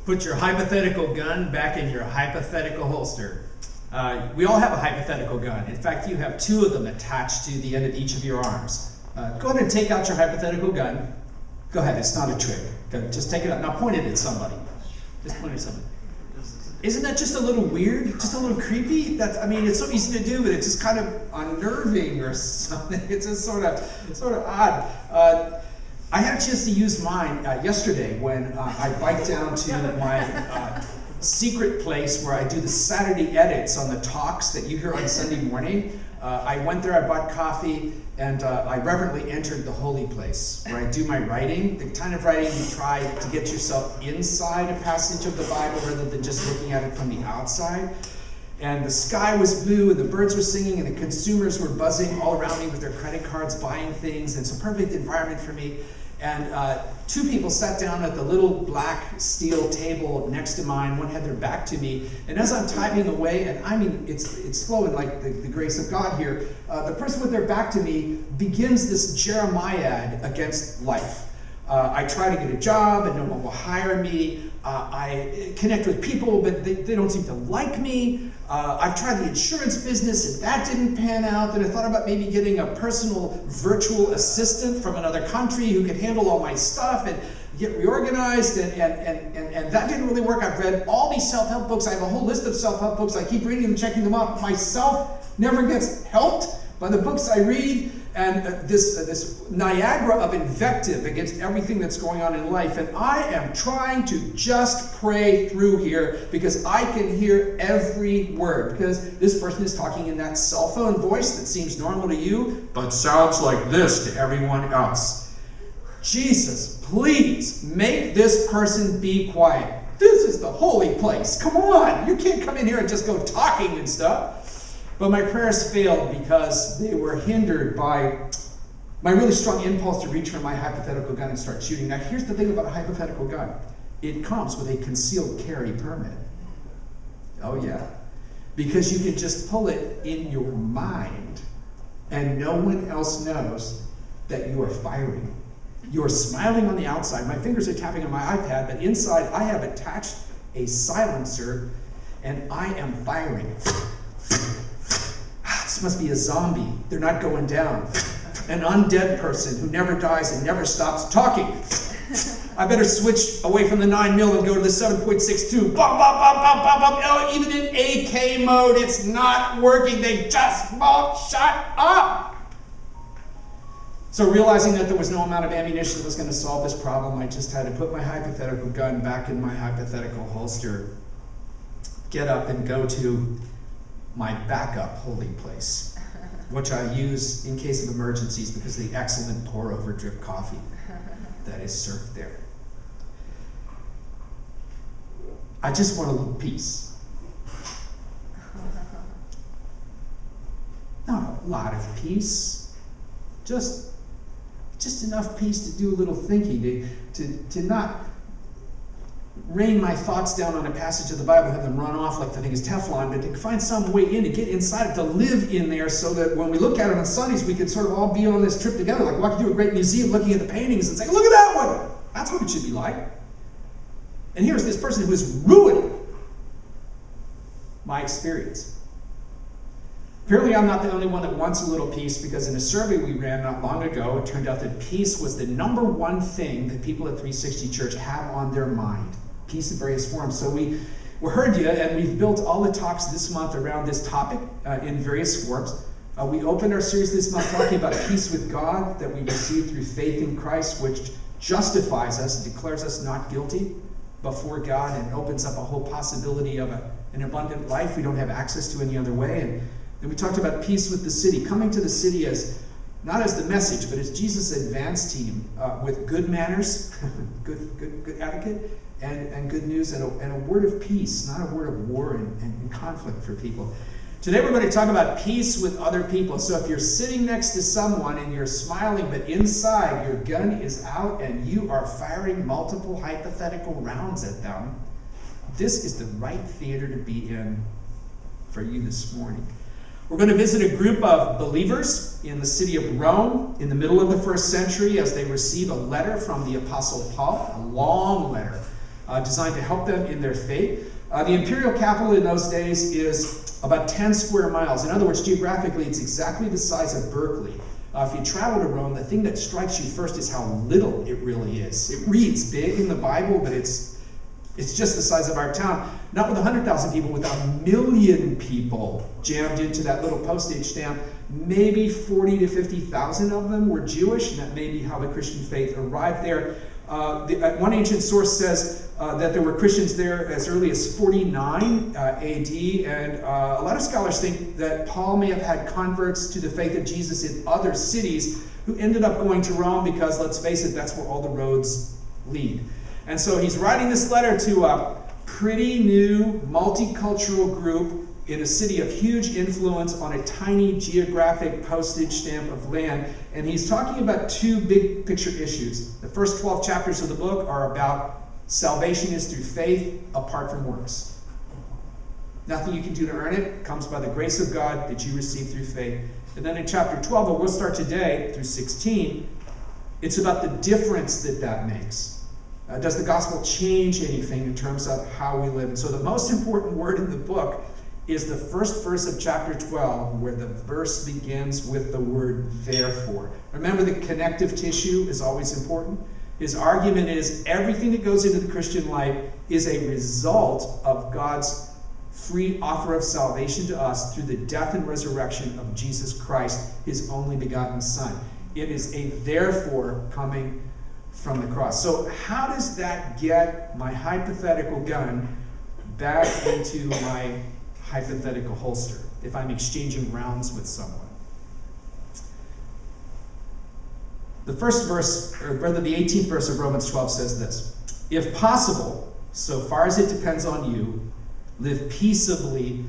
Put your hypothetical gun back in your hypothetical holster. We all have a hypothetical gun. In fact, you have two of them attached to the end of each of your arms. Go ahead and take out your hypothetical gun. Go ahead, it's not a trick. Just take it out. Now point it at somebody. Just point it at somebody. Isn't that just a little weird? Just a little creepy? It's so easy to do, but it's just kind of unnerving or something. It's just sort of odd. I had a chance to use mine yesterday when I biked down to my secret place where I do the Saturday edits on the talks that you hear on Sunday morning. I went there, I bought coffee, and I reverently entered the holy place where I do my writing, the kind of writing you try to get yourself inside a passage of the Bible rather than just looking at it from the outside. And the sky was blue, and the birds were singing, and the consumers were buzzing all around me with their credit cards, buying things, and it's a perfect environment for me. And two people sat down at the little black steel table next to mine. One had their back to me. And as I'm typing away, and it's flowing like the grace of God here, the person with their back to me begins this Jeremiad against life. I try to get a job and no one will hire me. I connect with people, but they don't seem to like me. I've tried the insurance business and that didn't pan out. Then I thought about maybe getting a personal virtual assistant from another country who could handle all my stuff and get reorganized, and that didn't really work. I've read all these self-help books. I have a whole list of self-help books. I keep reading them, checking them out. Myself never gets helped by the books I read. And this Niagara of invective against everything that's going on in life. And I am trying to just pray through here because I can hear every word. Because this person is talking in that cell phone voice that seems normal to you, but sounds like this to everyone else. Jesus, please make this person be quiet. This is the holy place. Come on. You can't come in here and just go talking and stuff. But my prayers failed because they were hindered by my really strong impulse to reach for my hypothetical gun and start shooting. Now, here's the thing about a hypothetical gun. It comes with a concealed carry permit. Oh, yeah. Because you can just pull it in your mind, and no one else knows that you are firing. You are smiling on the outside. My fingers are tapping on my iPad, but inside I have attached a silencer, and I am firing. This must be a zombie. They're not going down. An undead person who never dies and never stops talking. I better switch away from the 9mm and go to the 7.62. Oh, even in AK mode, it's not working. They just won't shut up. So realizing that there was no amount of ammunition that was going to solve this problem, I just had to put my hypothetical gun back in my hypothetical holster, get up and go to my backup holy place, which I use in case of emergencies because of the excellent pour-over drip coffee that is served there. I just want a little peace. Not a lot of peace, just enough peace to do a little thinking, to not rain my thoughts down on a passage of the Bible, have them run off like the thing is Teflon, but to find some way in, to get inside it, to live in there so that when we look at it on Sundays, we could sort of all be on this trip together, like walking through a great museum, looking at the paintings and saying, look at that one! That's what it should be like. And here's this person who has ruined my experience. Apparently I'm not the only one that wants a little peace, because in a survey we ran not long ago, it turned out that peace was the #1 thing that people at 360 Church have on their mind. Peace in various forms. So we heard you, and we've built all the talks this month around this topic in various forms. We opened our series this month talking about peace with God that we receive through faith in Christ, which justifies us and declares us not guilty before God and opens up a whole possibility of an abundant life we don't have access to any other way. And then we talked about peace with the city, coming to the city as not as the message, but as Jesus' advance team with good manners, good etiquette, and good news, and a word of peace, not a word of war and conflict for people. Today we're going to talk about peace with other people. So if you're sitting next to someone and you're smiling, but inside your gun is out and you are firing multiple hypothetical rounds at them, this is the right theater to be in for you this morning. We're going to visit a group of believers in the city of Rome in the middle of the 1st century as they receive a letter from the Apostle Paul, a long letter designed to help them in their faith. The imperial capital in those days is about 10 square miles. In other words, geographically, it's exactly the size of Berkeley. If you travel to Rome, the thing that strikes you first is how little it really is. It reads big in the Bible, but it's just the size of our town. Not with 100,000 people, with 1 million people jammed into that little postage stamp. Maybe 40 to 50,000 of them were Jewish, and that may be how the Christian faith arrived there. One ancient source says that there were Christians there as early as 49 AD, and a lot of scholars think that Paul may have had converts to the faith of Jesus in other cities who ended up going to Rome because, let's face it, that's where all the roads lead. And so he's writing this letter to a pretty new multicultural group in a city of huge influence on a tiny geographic postage stamp of land. And he's talking about two big picture issues. The first 12 chapters of the book are about salvation is through faith apart from works. Nothing you can do to earn it. It comes by the grace of God that you receive through faith. And then in chapter 12, but we'll start today through 16, it's about the difference that makes. Does the gospel change anything in terms of how we live? And so the most important word in the book is the first verse of chapter 12, where the verse begins with the word therefore. Remember, the connective tissue is always important. His argument is everything that goes into the Christian life is a result of God's free offer of salvation to us through the death and resurrection of Jesus Christ, his only begotten Son. It is a therefore coming from the cross. So how does that get my hypothetical gun back into my hypothetical holster if I'm exchanging rounds with someone? The first verse, or rather the 18th verse of Romans 12 says this: if possible, so far as it depends on you, live peaceably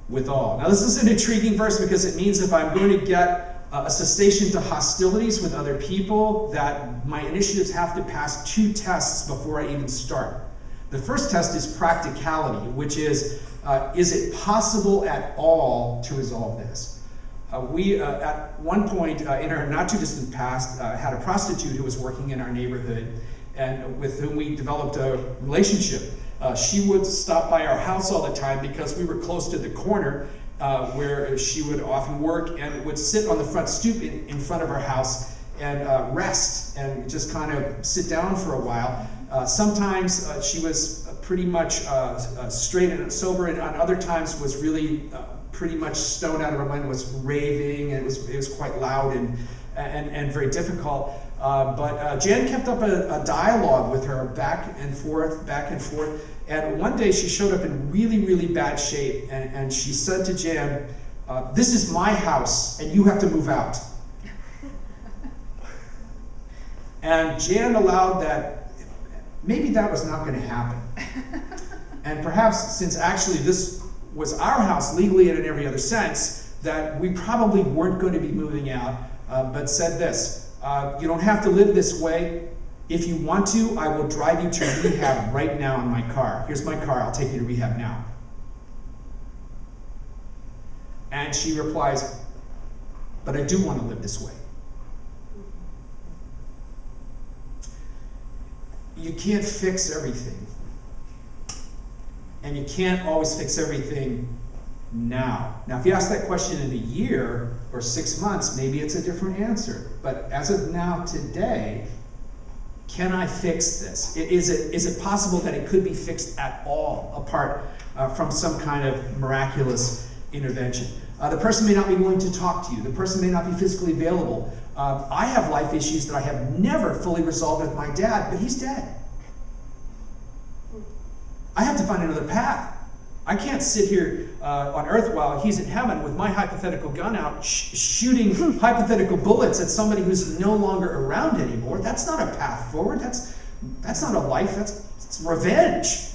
with all. Now this is an intriguing verse because it means if I'm going to get a cessation to hostilities with other people, that my initiatives have to pass two tests before I even start. The first test is practicality, which is it possible at all to resolve this? We, at one point in our not too distant past, had a prostitute who was working in our neighborhood and with whom we developed a relationship. She would stop by our house all the time because we were close to the corner where she would often work, and would sit on the front stoop in front of our house and rest and just kind of sit down for a while. Sometimes she was pretty much straight and sober, and on other times was really pretty much stoned out of her mind, was raving, and it was quite loud and very difficult. But Jan kept up a dialogue with her back and forth. And one day she showed up in really, really bad shape, and she said to Jan, "This is my house, and you have to move out." And Jan allowed that. Maybe that was not going to happen. And perhaps, since actually this was our house legally and in every other sense, that we probably weren't going to be moving out, but said this: you don't have to live this way. If you want to, I will drive you to rehab right now in my car. Here's my car, I'll take you to rehab now. And she replies, but I do want to live this way. You can't fix everything. And you can't always fix everything now. Now, if you ask that question in a year or 6 months, maybe it's a different answer. But as of now, today, can I fix this? Is it possible that it could be fixed at all, apart from some kind of miraculous intervention? The person may not be willing to talk to you. The person may not be physically available. I have life issues that I have never fully resolved with my dad, but he's dead. I have to find another path. I can't sit here on earth while he's in heaven with my hypothetical gun out, shooting hypothetical bullets at somebody who's no longer around anymore. That's not a path forward. That's not a life. It's revenge.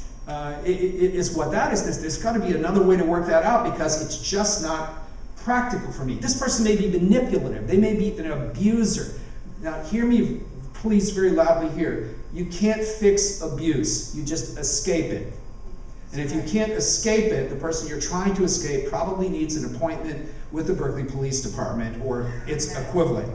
It is what that is. There's got to be another way to work that out, because it's just not practical for me. This person may be manipulative. They may be an abuser. Now, hear me, please, very loudly here. You can't fix abuse. You just escape it. And if you can't escape it, the person you're trying to escape probably needs an appointment with the Berkeley Police Department or its equivalent.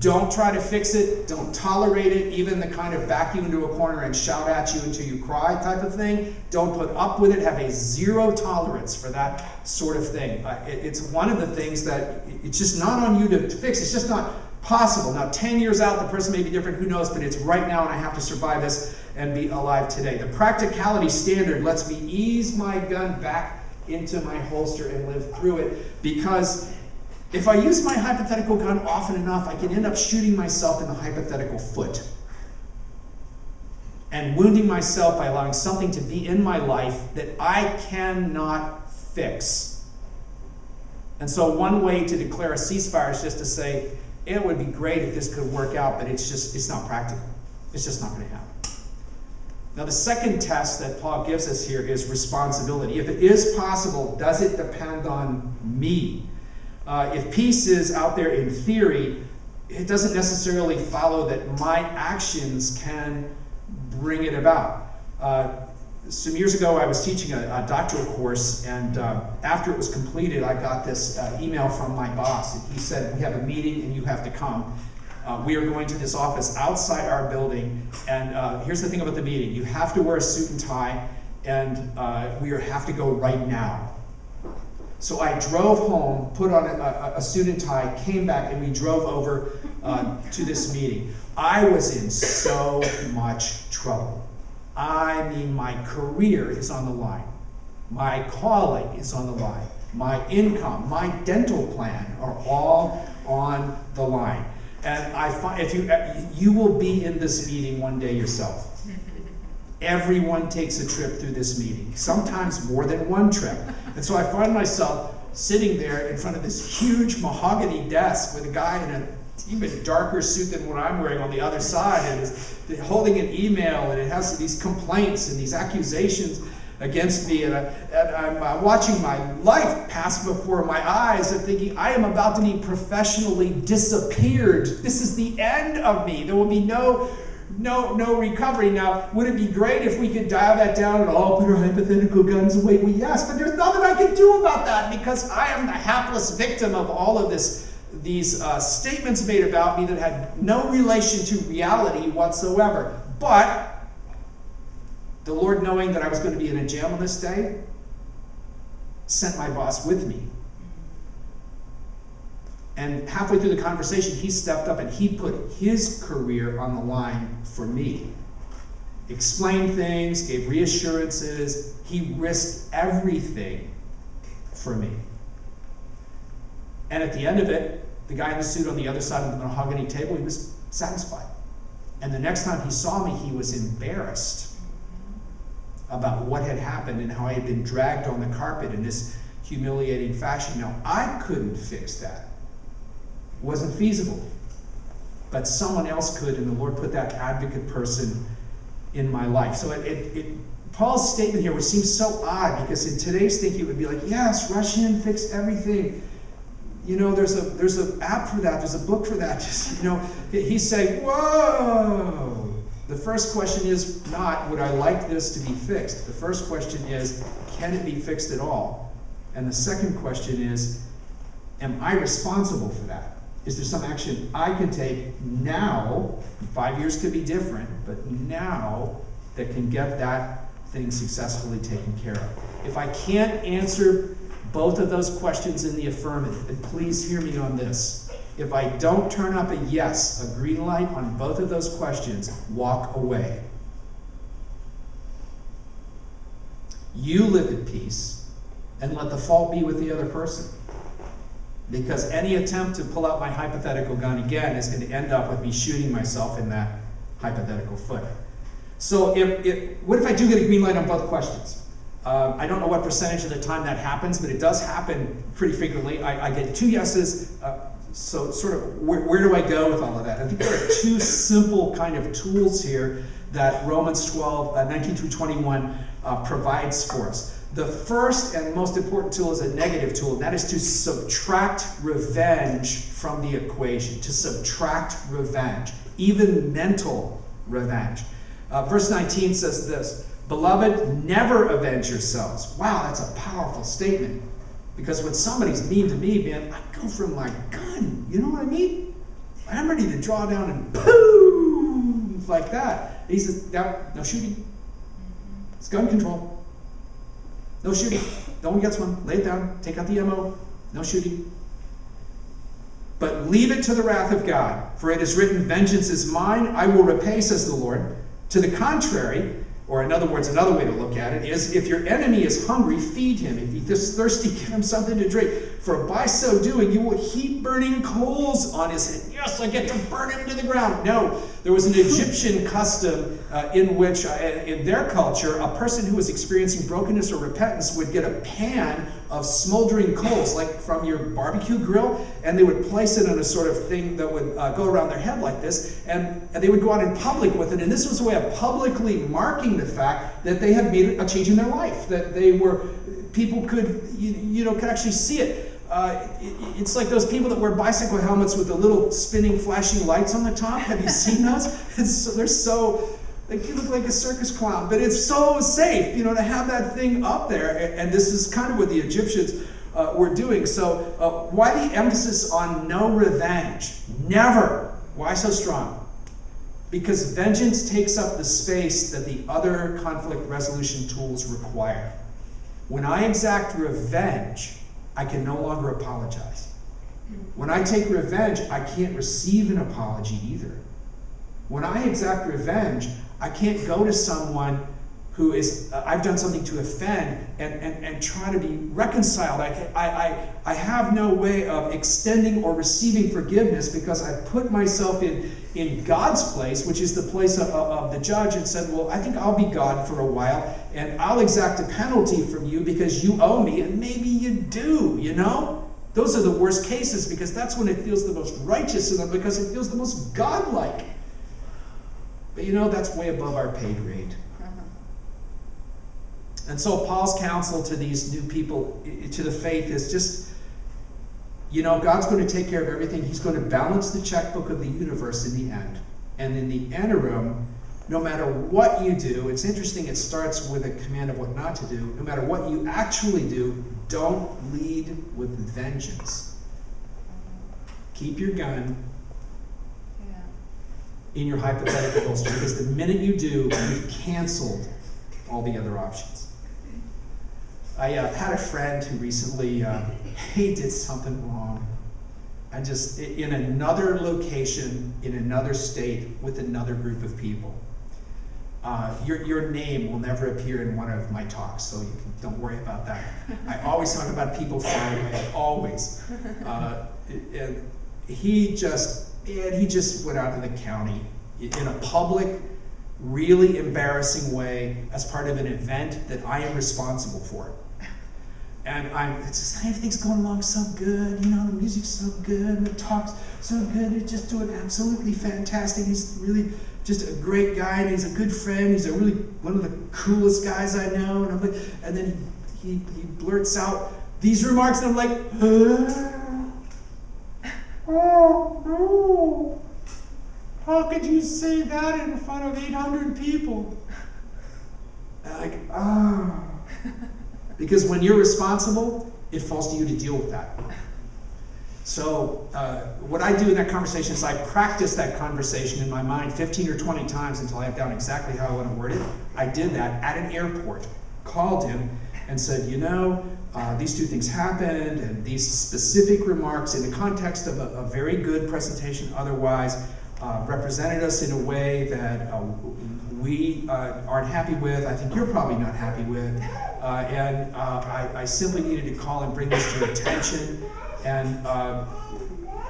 Don't try to fix it. Don't tolerate it, even the kind of back you into a corner and shout at you until you cry type of thing. Don't put up with it. Have a zero tolerance for that sort of thing. It's one of the things that it's just not on you to fix. It's just not possible. Now, 10 years out, the person may be different, who knows, but it's right now, and I have to survive this and be alive today. The practicality standard lets me ease my gun back into my holster and live through it, because if I use my hypothetical gun often enough, I can end up shooting myself in the hypothetical foot and wounding myself by allowing something to be in my life that I cannot fix. And so one way to declare a ceasefire is just to say, it would be great if this could work out, but it's not practical. It's just not going to happen. Now, the second test that Paul gives us here is responsibility. If it is possible, does it depend on me? If peace is out there in theory, it doesn't necessarily follow that my actions can bring it about. Some years ago, I was teaching a doctoral course, and after it was completed, I got this email from my boss. He said, we have a meeting and you have to come. We are going to this office outside our building, and here's the thing about the meeting. You have to wear a suit and tie, and we have to go right now. So I drove home, put on a suit and tie, came back, and we drove over to this meeting. I was in so much trouble. I mean, my career is on the line. My calling is on the line. My income, my dental plan are all on the line. And I find if you will be in this meeting one day yourself. Everyone takes a trip through this meeting, sometimes more than one trip. And so I find myself sitting there in front of this huge mahogany desk with a guy in an even darker suit than what I'm wearing on the other side, and is holding an email, and it has these complaints and these accusations against me, and I'm watching my life pass before my eyes and thinking, I am about to be professionally disappeared. This is the end of me. There will be no recovery. Now, would it be great if we could dial that down and all put our hypothetical guns away? Well, yes, but there's nothing I can do about that, because I am the hapless victim of all of these statements made about me that had no relation to reality whatsoever. But the Lord, knowing that I was going to be in a jail on this day, sent my boss with me. And halfway through the conversation, he stepped up and he put his career on the line for me. Explained things, gave reassurances. He risked everything for me. And at the end of it, the guy in the suit on the other side of the mahogany table, he was satisfied. And the next time he saw me, he was embarrassed about what had happened and how I had been dragged on the carpet in this humiliating fashion. Now, I couldn't fix that. It wasn't feasible. But someone else could, and the Lord put that advocate person in my life. So Paul's statement here, which seems so odd, because in today's thinking it would be like, yes, rush in, fix everything. You know, there's an app for that, there's a book for that. Just, he's saying, whoa. The first question is not, would I like this to be fixed? The first question is, can it be fixed at all? And the second question is, am I responsible for that? Is there some action I can take now? 5 years could be different, but now that can get that thing successfully taken care of. If I can't answer both of those questions in the affirmative, and please hear me on this. If I don't turn up a yes, a green light on both of those questions, walk away. You live at peace and let the fault be with the other person. Because any attempt to pull out my hypothetical gun again is going to end up with me shooting myself in that hypothetical foot. So what if I do get a green light on both questions? I don't know what percentage of the time that happens, but it does happen pretty frequently. I get 2 yeses. So sort of where do I go with all of that? I think there are 2 simple kind of tools here that Romans 12, 19 through 21 provides for us. The first and most important tool is a negative tool, and that is to subtract revenge from the equation, to subtract revenge, even mental revenge. Verse 19 says this, "Beloved, never avenge yourselves." Wow, that's a powerful statement. Because when somebody's mean to me, man, I go for my gun. You know what I mean? I'm ready to draw down and boom, like that. And he says, no shooting. It's gun control. No shooting. No one gets one. Lay it down. Take out the ammo. No shooting. But leave it to the wrath of God. For it is written, vengeance is mine. I will repay, says the Lord. To the contrary, or in other words, another way to look at it is, if your enemy is hungry, feed him. If he is thirsty, give him something to drink. For by so doing, you will heap burning coals on his head. Yes, I get to burn him to the ground. No, there was an Egyptian custom in which, in their culture, a person who was experiencing brokenness or repentance would get a pan of smoldering coals, like from your barbecue grill, and they would place it on a sort of thing that would go around their head like this, and they would go out in public with it. And this was a way of publicly marking the fact that they had made a change in their life, that they were, people could, could actually see it. It's like those people that wear bicycle helmets with the little spinning flashing lights on the top. Have you seen those? They look like a circus clown, but it's so safe, to have that thing up there. And this is kind of what the Egyptians were doing. So why the emphasis on no revenge? Never. Why so strong? Because vengeance takes up the space that the other conflict resolution tools require. When I exact revenge, I can no longer apologize. When I take revenge, I can't receive an apology either. When I exact revenge, I can't go to someone who is, I've done something to offend and try to be reconciled. I have no way of extending or receiving forgiveness because I put myself in God's place, which is the place of the judge, and said, well, I think I'll be God for a while, and I'll exact a penalty from you because you owe me, and maybe you do, Those are the worst cases because that's when it feels the most righteous, and because it feels the most godlike. But that's way above our pay grade. And so Paul's counsel to these new people, to the faith, is just, God's going to take care of everything. He's going to balance the checkbook of the universe in the end. And in the interim, no matter what you do, it's interesting, it starts with a command of what not to do. No matter what you actually do, don't lead with vengeance. Keep your gun in your hypothetical holster, because the minute you do, you've canceled all the other options. I had a friend who recently, he did something wrong. In another location, in another state, with another group of people. Your name will never appear in one of my talks, so don't worry about that. I always talk about people far away, always. And he just went out to the county in a public, really embarrassing way as part of an event that I am responsible for. And everything's going along so good, the music's so good, the talk's so good, it's just doing absolutely fantastic. He's really just a great guy, and he's a good friend. He's one of the coolest guys I know. And then he blurts out these remarks, and I'm like, oh no, how could you say that in front of 800 people? And because when you're responsible, it falls to you to deal with that. So what I do in that conversation is I practice that conversation in my mind 15 or 20 times until I have down exactly how I want to word it. I did that at an airport, called him and said, these two things happened, and these specific remarks in the context of a very good presentation otherwise represented us in a way that we aren't happy with. I think you're probably not happy with. And I simply needed to call and bring this to your attention and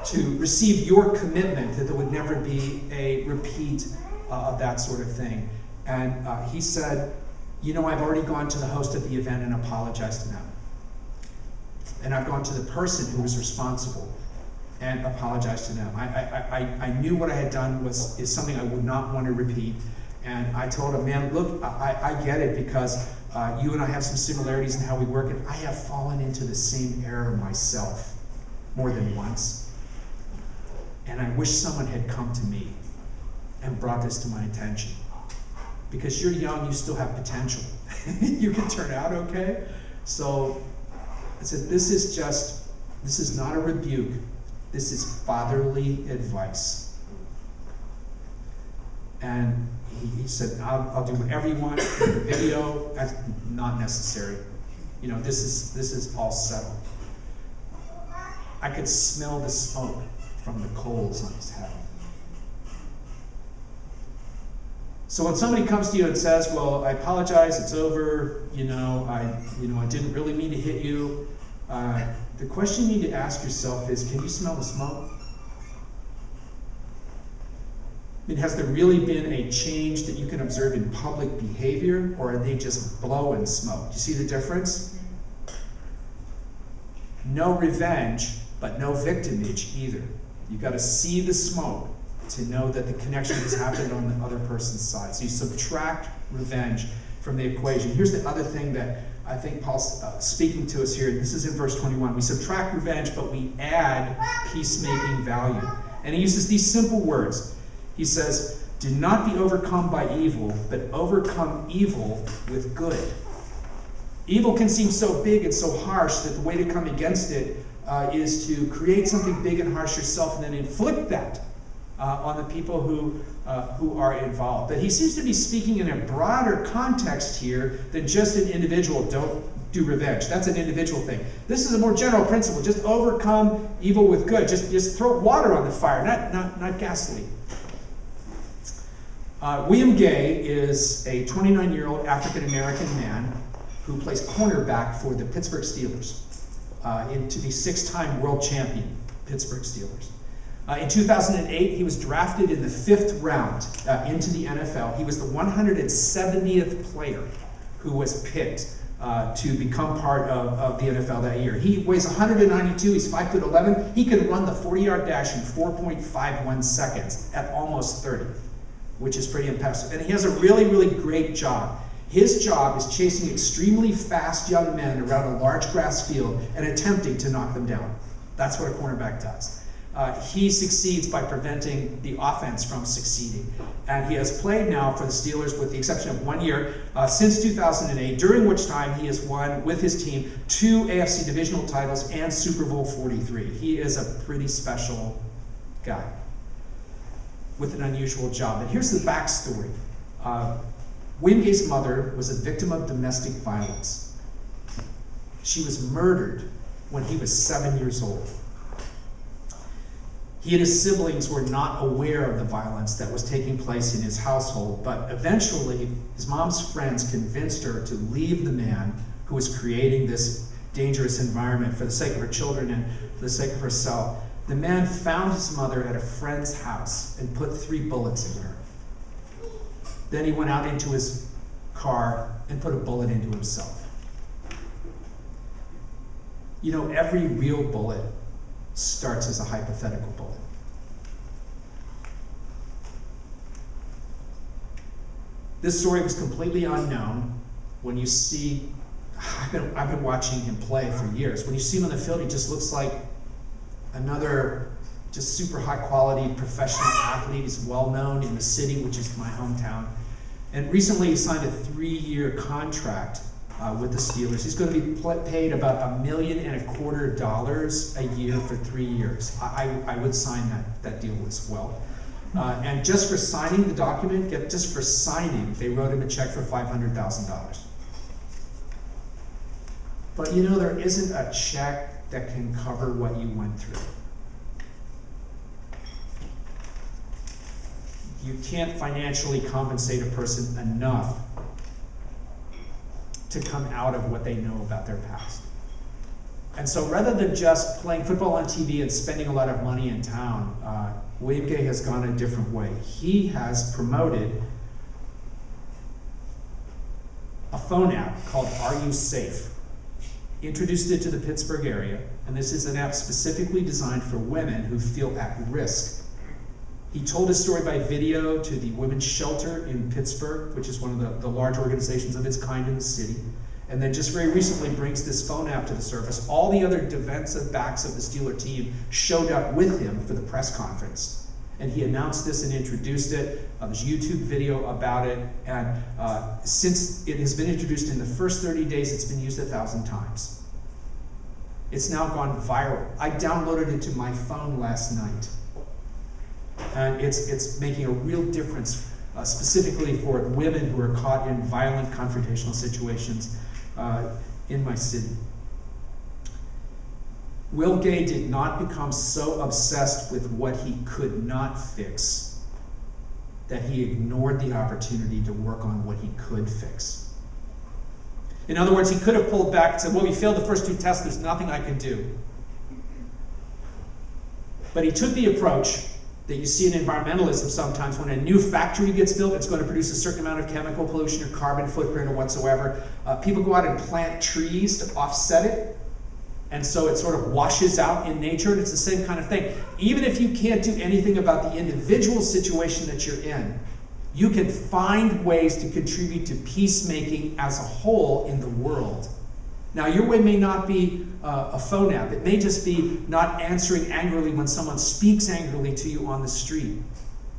to receive your commitment that there would never be a repeat of that sort of thing. And he said, I've already gone to the host of the event and apologized to them. And I've gone to the person who was responsible and apologized to them. I knew what I had done is something I would not want to repeat. And I told him, man, look, I get it, because you and I have some similarities in how we work, and I have fallen into the same error myself more than once. And I wish someone had come to me and brought this to my attention. Because you're young, you still have potential. You can turn out okay. So I said, this is not a rebuke. This is fatherly advice. And he said, I'll do whatever you want. Video, that's not necessary. You know, this is all settled. I could smell the smoke from the coals on his head. So when somebody comes to you and says, well, I apologize, it's over, I didn't really mean to hit you, the question you need to ask yourself is, can you smell the smoke? I mean, has there really been a change that you can observe in public behavior, or are they just blowing smoke? Do you see the difference? No revenge, but no victimage either. You've got to see the smoke to know that the connection has happened on the other person's side. So you subtract revenge from the equation. Here's the other thing that I think Paul's speaking to us here. This is in verse 21. We subtract revenge, but we add peacemaking value. And he uses these simple words. He says, do not be overcome by evil, but overcome evil with good. Evil can seem so big and so harsh that the way to come against it is to create something big and harsh yourself and then inflict that on the people who are involved. But he seems to be speaking in a broader context here than just an individual. Don't do revenge. That's an individual thing. This is a more general principle. Just overcome evil with good. Just throw water on the fire, not gasoline. William Gay is a 29-year-old African-American man who plays cornerback for the Pittsburgh Steelers, into the 6-time world champion Pittsburgh Steelers. In 2008, he was drafted in the 5th round into the NFL. He was the 170th player who was picked to become part of the NFL that year. He weighs 192, he's 5'11". He can run the 40-yard dash in 4.51 seconds at almost 30, which is pretty impressive. And he has a really, really great job. His job is chasing extremely fast young men around a large grass field and attempting to knock them down. That's what a cornerback does. He succeeds by preventing the offense from succeeding. And he has played now for the Steelers, with the exception of 1 year, since 2008, during which time he has won with his team 2 AFC divisional titles and Super Bowl 43. He is a pretty special guy with an unusual job. And here's the backstory. William Gay's mother was a victim of domestic violence. She was murdered when he was 7 years old. He and his siblings were not aware of the violence that was taking place in his household, but eventually his mom's friends convinced her to leave the man who was creating this dangerous environment for the sake of her children and for the sake of herself. The man found his mother at a friend's house and put 3 bullets in her. Then he went out into his car and put a bullet into himself. You know, every real bullet starts as a hypothetical bullet. This story was completely unknown. When you see, I've been watching him play for years. When you see him on the field, he just looks like another just super high quality professional athlete. He's well known in the city, which is my hometown. And recently he signed a 3-year contract with the Steelers. He's going to be paid about $1.25 million a year for 3 years. I would sign that deal as well. And just for signing the document, just for signing, they wrote him a check for $500,000. But you know, there isn't a check that can cover what you went through. You can't financially compensate a person enough to come out of what they know about their past. And so rather than just playing football on TV and spending a lot of money in town, William Gay has gone a different way. He has promoted a phone app called Are You Safe? Introduced it to the Pittsburgh area, and this is an app specifically designed for women who feel at risk. He told his story by video to the Women's Shelter in Pittsburgh, which is one of the large organizations of its kind in the city, and then just very recently brings this phone app to the surface. All the other defensive backs of the Steeler team showed up with him for the press conference, and he announced this and introduced it. There's a YouTube video about it, and since it has been introduced in the first 30 days, it's been used 1,000 times. It's now gone viral. I downloaded it to my phone last night. And it's making a real difference, specifically for women who are caught in violent confrontational situations in my city. Will Gay did not become so obsessed with what he could not fix that he ignored the opportunity to work on what he could fix. In other words, he could have pulled back and said, well, we failed the first 2 tests, there's nothing I can do. But he took the approach that you see in environmentalism sometimes. When a new factory gets built, it's going to produce a certain amount of chemical pollution or carbon footprint or whatsoever. People go out and plant trees to offset it. And so it sort of washes out in nature, and it's the same kind of thing. Even if you can't do anything about the individual situation that you're in, you can find ways to contribute to peacemaking as a whole in the world. Now, your way may not be a phone app. It may just be not answering angrily when someone speaks angrily to you on the street.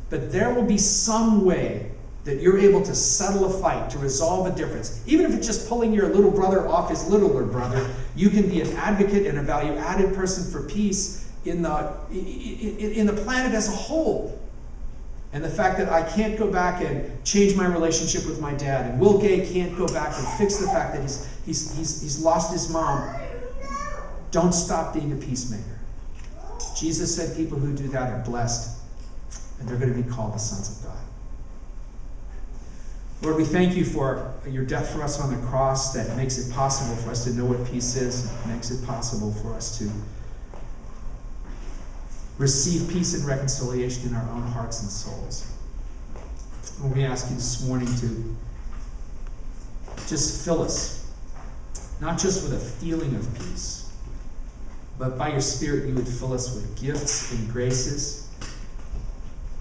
But there will be some way that you're able to settle a fight, to resolve a difference. Even if it's just pulling your little brother off his littler brother, you can be an advocate and a value-added person for peace in the planet as a whole. And the fact that I can't go back and change my relationship with my dad, and Will Gay can't go back and fix the fact that he's lost his mom. Don't stop being a peacemaker. Jesus said people who do that are blessed, and they're going to be called the sons of God. Lord, we thank you for your death for us on the cross that makes it possible for us to know what peace is, and makes it possible for us to receive peace and reconciliation in our own hearts and souls. And we ask you this morning to just fill us, not just with a feeling of peace, but by your Spirit you would fill us with gifts and graces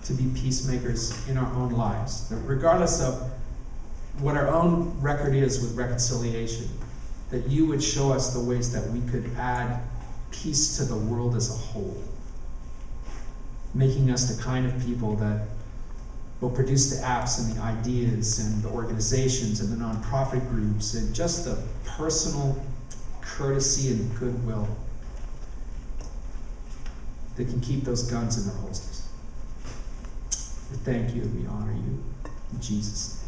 to be peacemakers in our own lives. That regardless of what our own record is with reconciliation, that you would show us the ways that we could add peace to the world as a whole, making us the kind of people that will produce the apps and the ideas and the organizations and the nonprofit groups and just the personal courtesy and goodwill that can keep those guns in their holsters. We thank you and we honor you. In Jesus' name.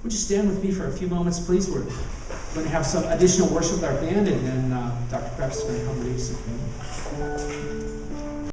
Would you stand with me for a few moments, please? We're going to have some additional worship with our band, and then Dr. Creps is going to come lead us in prayer.